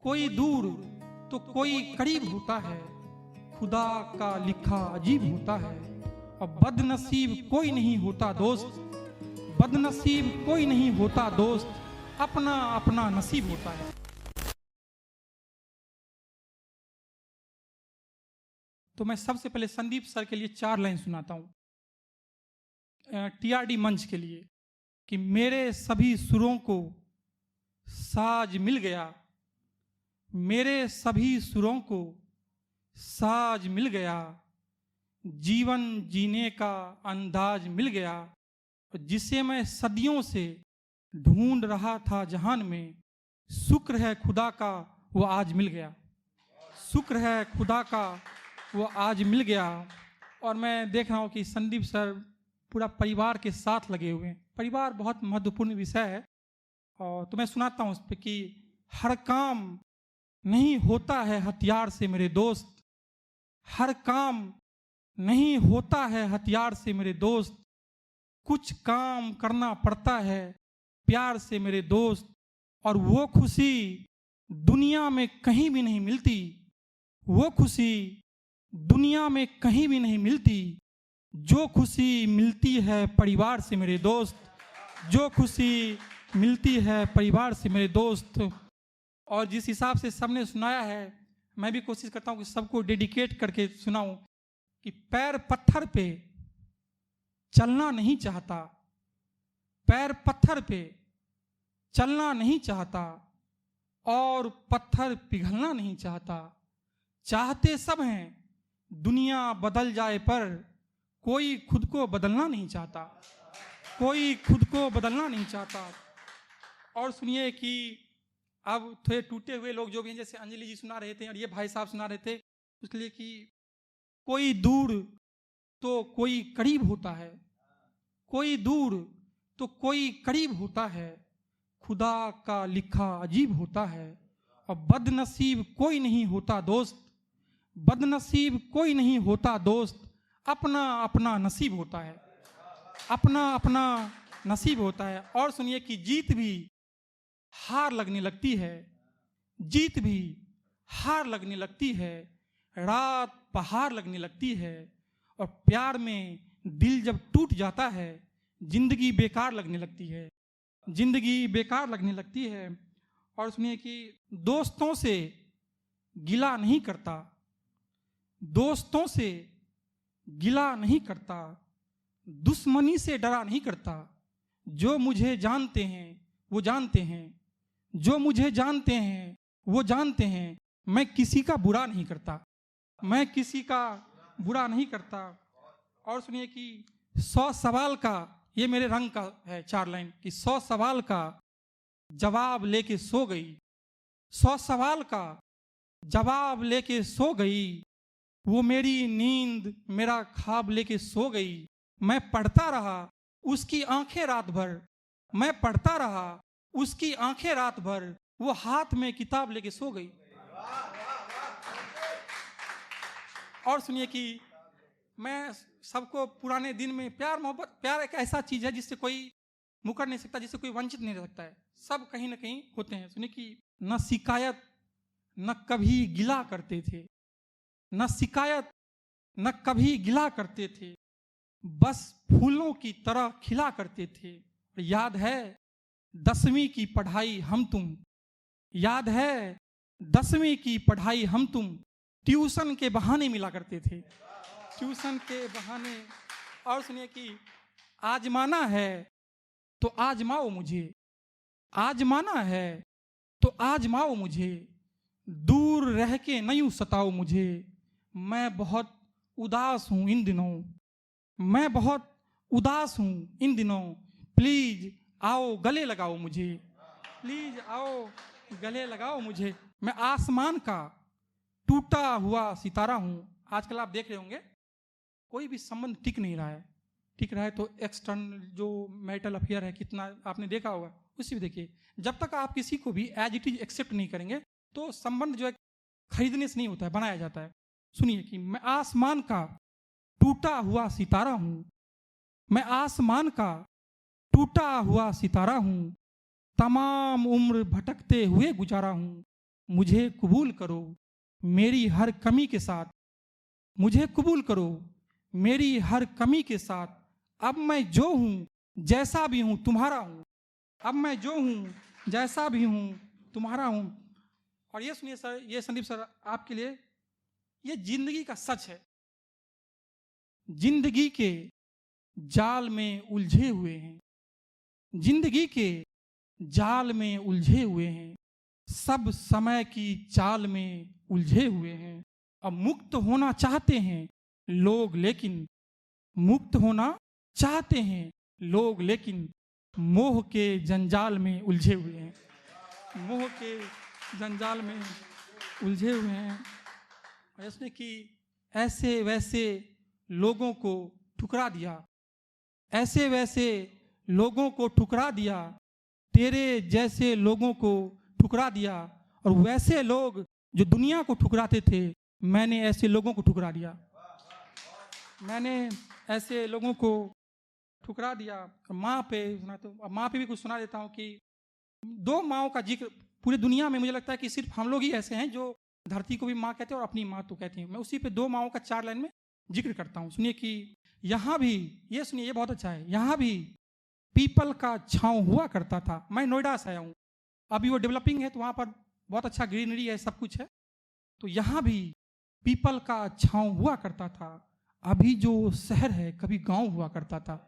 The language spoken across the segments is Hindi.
कोई दूर तो कोई करीब होता है, खुदा का लिखा अजीब होता है। और बदनसीब कोई नहीं होता दोस्त, बदनसीब कोई नहीं होता दोस्त, अपना अपना नसीब होता है। तो मैं सबसे पहले संदीप सर के लिए 4 लाइन सुनाता हूँ टीआरडी मंच के लिए कि मेरे सभी सुरों को साज मिल गया, मेरे सभी सुरों को साज मिल गया, जीवन जीने का अंदाज मिल गया। जिसे मैं सदियों से ढूंढ रहा था जहान में, शुक्र है खुदा का वो आज मिल गया, शुक्र है खुदा का वो आज मिल गया। और मैं देख रहा हूँ कि संदीप सर पूरा परिवार के साथ लगे हुए हैं। परिवार बहुत महत्वपूर्ण विषय है। और तो मैं सुनाता हूँ उस पर कि हर काम नहीं होता है हथियार से मेरे दोस्त, हर काम नहीं होता है हथियार से मेरे दोस्त, कुछ काम करना पड़ता है प्यार से मेरे दोस्त। और वो खुशी दुनिया में कहीं भी नहीं मिलती, वो खुशी दुनिया में कहीं भी नहीं मिलती, जो खुशी मिलती है परिवार से मेरे दोस्त, जो खुशी मिलती है परिवार से मेरे दोस्त। और जिस हिसाब से सबने सुनाया है, मैं भी कोशिश करता हूँ कि सबको डेडिकेट करके सुनाऊं कि पैर पत्थर पे चलना नहीं चाहता, पैर पत्थर पे चलना नहीं चाहता, और पत्थर पिघलना नहीं चाहता। चाहते सब हैं दुनिया बदल जाए, पर कोई खुद को बदलना नहीं चाहता, कोई खुद को बदलना नहीं चाहता। और सुनिए कि अब थोड़े टूटे हुए लोग जो भी हैं, जैसे अंजलि जी सुना रहे थे और ये भाई साहब सुना रहे थे, उसके लिए कि कोई दूर तो कोई करीब होता है, कोई दूर तो कोई करीब होता है, खुदा का लिखा अजीब होता है। और बदनसीब कोई नहीं होता दोस्त, बदनसीब कोई नहीं होता दोस्त, अपना अपना नसीब होता है, अपना अपना नसीब होता है। और सुनिए कि जीत भी हार लगने लगती है, जीत भी हार लगने लगती है, रात पहाड़ लगने लगती है। और प्यार में दिल जब टूट जाता है, जिंदगी बेकार लगने लगती है, जिंदगी बेकार लगने लगती है। और सुनिए कि दोस्तों से गिला नहीं करता, दोस्तों से गिला नहीं करता, दुश्मनी से डरा नहीं करता। जो मुझे जानते हैं वो जानते हैं, जो मुझे जानते हैं वो जानते हैं, मैं किसी का बुरा नहीं करता, मैं किसी का बुरा नहीं करता। और सुनिए कि 100 सवाल का, ये मेरे रंग का है 4 लाइन कि 100 सवाल का जवाब लेके सो गई, 100 सवाल का जवाब लेके सो गई, वो मेरी नींद मेरा ख्वाब लेके सो गई। मैं पढ़ता रहा उसकी आंखें रात भर, मैं पढ़ता रहा उसकी आंखें रात भर, वो हाथ में किताब लेके सो गई। और सुनिए कि मैं सबको पुराने दिन में प्यार मोहब्बत, प्यार एक ऐसा चीज है जिससे कोई मुकर नहीं सकता, जिससे कोई वंचित नहीं रह सकता है, सब कहीं ना कहीं होते हैं। सुनिए कि न शिकायत न कभी गिला करते थे, न शिकायत न कभी गिला करते थे, बस फूलों की तरह खिला करते थे। याद है 10वीं की पढ़ाई हम तुम, याद है 10वीं की पढ़ाई हम तुम, ट्यूशन के बहाने मिला करते थे, ट्यूशन के बहाने। और सुनिए कि आजमाना है तो आजमाओ मुझे, आजमाना है तो आजमाओ मुझे, दूर रह के नहीं सताओ मुझे, मैं बहुत उदास हूं इन दिनों, मैं बहुत उदास हूं इन दिनों, प्लीज आओ गले लगाओ मुझे, प्लीज आओ गले लगाओ मुझे। मैं आसमान का टूटा हुआ सितारा हूं। आजकल आप देख रहे होंगे कोई भी संबंध टिक नहीं रहा है, टिक रहा है तो एक्सटर्नल जो मैरिटल अफेयर है, कितना आपने देखा होगा, उसी में देखिए। जब तक आप किसी को भी एज इट इज एक्सेप्ट नहीं करेंगे तो संबंध जो है खरीदने से नहीं होता है, बनाया जाता है। सुनिए कि मैं आसमान का टूटा हुआ सितारा हूं, मैं आसमान का टूटा हुआ सितारा हूं, तमाम उम्र भटकते हुए गुजारा हूं, मुझे कबूल करो मेरी हर कमी के साथ, मुझे कबूल करो मेरी हर कमी के साथ। अब मैं जो हूँ जैसा भी हूँ तुम्हारा हूँ, अब मैं जो हूँ जैसा भी हूँ तुम्हारा हूँ। और ये सुनिए सर, ये संदीप सर आपके लिए, ये जिंदगी का सच है। जिंदगी के जाल में उलझे हुए हैं, जिंदगी के जाल में उलझे हुए हैं, सब समय की चाल में उलझे हुए हैं। अब मुक्त होना चाहते हैं लोग लेकिन, मुक्त होना चाहते हैं लोग लेकिन मोह के जंजाल में उलझे हुए हैं, मोह के जंजाल में उलझे हुए हैं। ऐसे कि ऐसे वैसे लोगों को ठुकरा दिया, ऐसे वैसे लोगों को ठुकरा दिया, तेरे जैसे लोगों को ठुकरा दिया। और वैसे लोग जो दुनिया को ठुकराते थे, मैंने ऐसे लोगों को ठुकरा दिया, मैंने ऐसे लोगों को ठुकरा दिया। माँ पे सुना, तो अब माँ पे भी कुछ सुना देता हूँ कि दो माँओं का जिक्र पूरी दुनिया में मुझे लगता है कि सिर्फ हम लोग ही ऐसे हैं जो धरती को भी माँ कहते हैं और अपनी माँ तो कहते हैं। मैं उसी पे दो माँओं का 4 लाइन में जिक्र करता हूँ। सुनिए कि यहाँ भी, ये सुनिए ये बहुत अच्छा है, यहाँ भी पीपल का छाँव हुआ करता था। मैं नोएडा से आया हूँ, अभी वो डेवलपिंग है तो वहाँ पर बहुत अच्छा ग्रीनरी है, सब कुछ है। तो यहाँ भी पीपल का छाँव हुआ करता था। अभी जो शहर है कभी गांव हुआ करता था,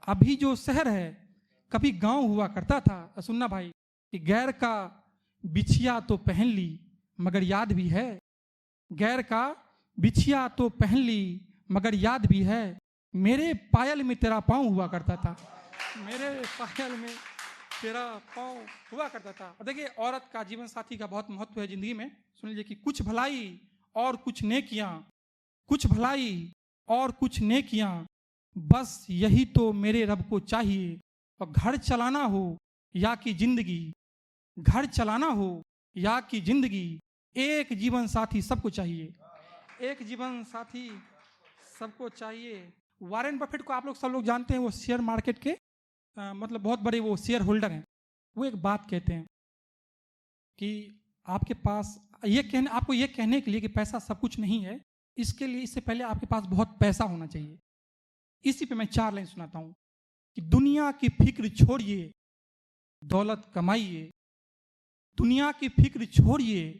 अभी जो शहर है कभी गांव हुआ करता था। सुनना भाई कि गैर का बिछिया तो पहन ली मगर याद भी है, गैर का बिछिया तो पहन ली मगर याद भी है, मेरे पायल में तेरा पाँव हुआ करता था, मेरे पायल में तेरा पाँव हुआ करता था। और देखिए औरत का जीवन साथी का बहुत महत्व है जिंदगी में। सुन लीजिए कि कुछ भलाई और कुछ नेकियां, कुछ भलाई और कुछ नेकियां, बस यही तो मेरे रब को चाहिए। और घर चलाना हो या कि जिंदगी, घर चलाना हो या कि जिंदगी, एक जीवन साथी सबको चाहिए, एक जीवन साथी सबको चाहिए। वारेन बफेट को आप लोग सब लोग जानते हैं, वो शेयर मार्केट के मतलब बहुत बड़े वो शेयर होल्डर हैं। वो एक बात कहते हैं कि आपके पास ये कहने, आपको ये कहने के लिए कि पैसा सब कुछ नहीं है, इसके लिए इससे पहले आपके पास बहुत पैसा होना चाहिए। इसी पे मैं 4 लाइन सुनाता हूँ कि दुनिया की फिक्र छोड़िए दौलत कमाइए, दुनिया की फिक्र छोड़िए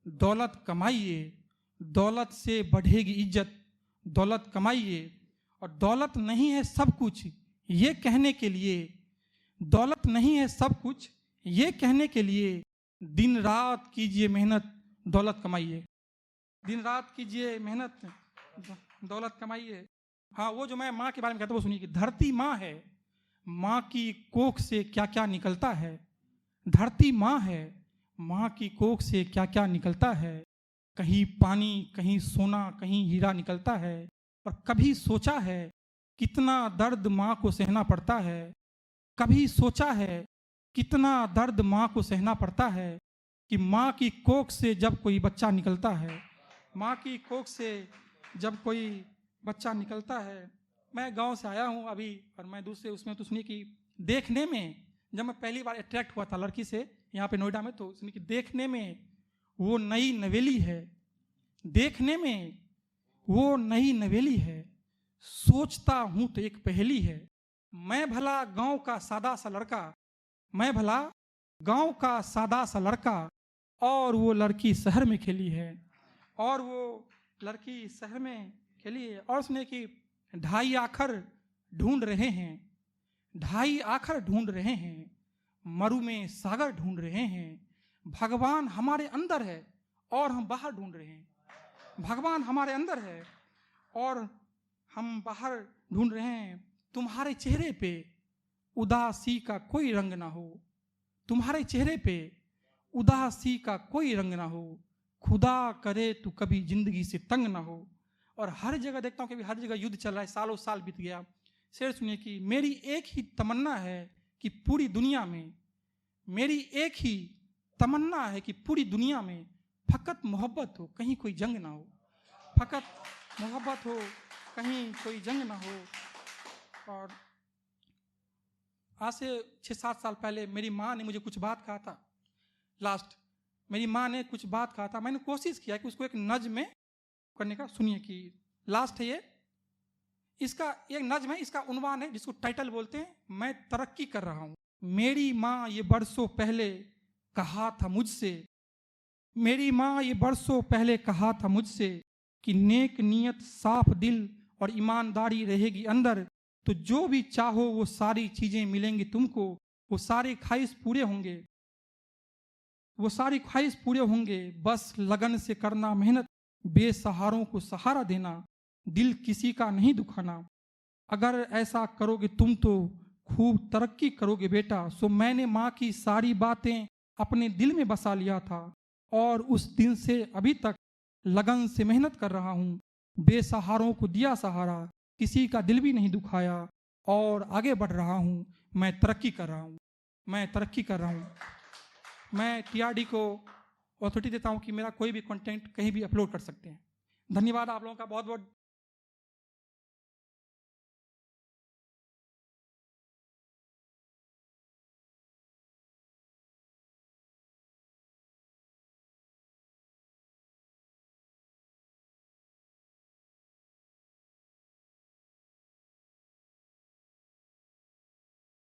दौलत कमाइए, दौलत से बढ़ेगी इज्जत, दौलत कमाइए। और दौलत नहीं है सब कुछ ये कहने के लिए, दौलत नहीं है सब कुछ ये कहने के लिए, दिन रात कीजिए मेहनत दौलत कमाइए, दिन रात कीजिए मेहनत दौलत कमाइए। हाँ, वो जो मैं माँ के बारे में कहता हूँ वो सुनिए कि धरती माँ है, माँ की कोख से क्या क्या निकलता है, धरती माँ है, माँ की कोख से क्या क्या निकलता है, कहीं पानी कहीं सोना कहीं हीरा निकलता है। और कभी सोचा है कितना दर्द माँ को सहना पड़ता है, कभी सोचा है कितना दर्द माँ को सहना पड़ता है, कि माँ की कोख से जब कोई बच्चा निकलता है, माँ की कोख से जब कोई बच्चा निकलता है। मैं गांव से आया हूँ अभी, और मैं दूसरे उसमें तो सुनिए कि देखने में, जब मैं पहली बार अट्रैक्ट हुआ था लड़की से यहाँ पे नोएडा में, तो सुनिए कि देखने में वो नई नवेली है, देखने में वो नई नवेली है, सोचता हूँ तो एक पहेली है। मैं भला गांव का सादा सा लड़का, मैं भला गांव का सादा सा लड़का, और वो लड़की शहर में खेली है, और वो लड़की शहर में खेली है। और उसने कि ढाई आखर ढूंढ रहे हैं, ढाई आखर ढूंढ रहे हैं, मरु में सागर ढूंढ रहे हैं, भगवान हमारे अंदर है और हम बाहर ढूंढ रहे हैं, भगवान हमारे अंदर है और हम बाहर ढूंढ रहे हैं। तुम्हारे चेहरे पे उदासी का कोई रंग ना हो, तुम्हारे चेहरे पे उदासी का कोई रंग ना हो, खुदा करे तू कभी जिंदगी से तंग ना हो। और हर जगह देखता हूँ कि हर जगह युद्ध चल रहा है, सालों साल बीत गया। शेर सुनिए कि मेरी एक ही तमन्ना है कि पूरी दुनिया में, मेरी एक ही तमन्ना है कि पूरी दुनिया में फकत मोहब्बत हो, कहीं कोई जंग ना हो, फकत मोहब्बत हो, कहीं कोई जंग ना हो। और आज से 6-7 साल पहले मेरी माँ ने मुझे कुछ बात कहा था लास्ट, मेरी माँ ने कुछ बात कहा था, मैंने कोशिश किया कि उसको एक नज़्म में करने का। सुनिए कि लास्ट है ये, इसका एक नज़्म है, इसका उन्वान है जिसको टाइटल बोलते हैं, मैं तरक्की कर रहा हूँ। मेरी माँ ये बरसों पहले कहा था मुझसे, मेरी माँ ये बरसों पहले कहा था मुझसे कि नेक नियत, साफ दिल और ईमानदारी रहेगी अंदर तो जो भी चाहो वो सारी चीज़ें मिलेंगी तुमको, वो सारे ख्वाहिश पूरे होंगे, वो सारी ख्वाहिश पूरे होंगे। बस लगन से करना मेहनत, बेसहारों को सहारा देना, दिल किसी का नहीं दुखाना। अगर ऐसा करोगे तुम तो खूब तरक्की करोगे बेटा। सो मैंने माँ की सारी बातें अपने दिल में बसा लिया था और उस दिन से अभी तक लगन से मेहनत कर रहा हूँ। बेसहारों को दिया सहारा, किसी का दिल भी नहीं दुखाया और आगे बढ़ रहा हूँ। मैं तरक्की कर रहा हूँ, मैं तरक्की कर रहा हूँ। मैं टीआरडी को अथॉरिटी देता हूँ कि मेरा कोई भी कंटेंट कहीं भी अपलोड कर सकते हैं। धन्यवाद आप लोगों का बहुत बहुत।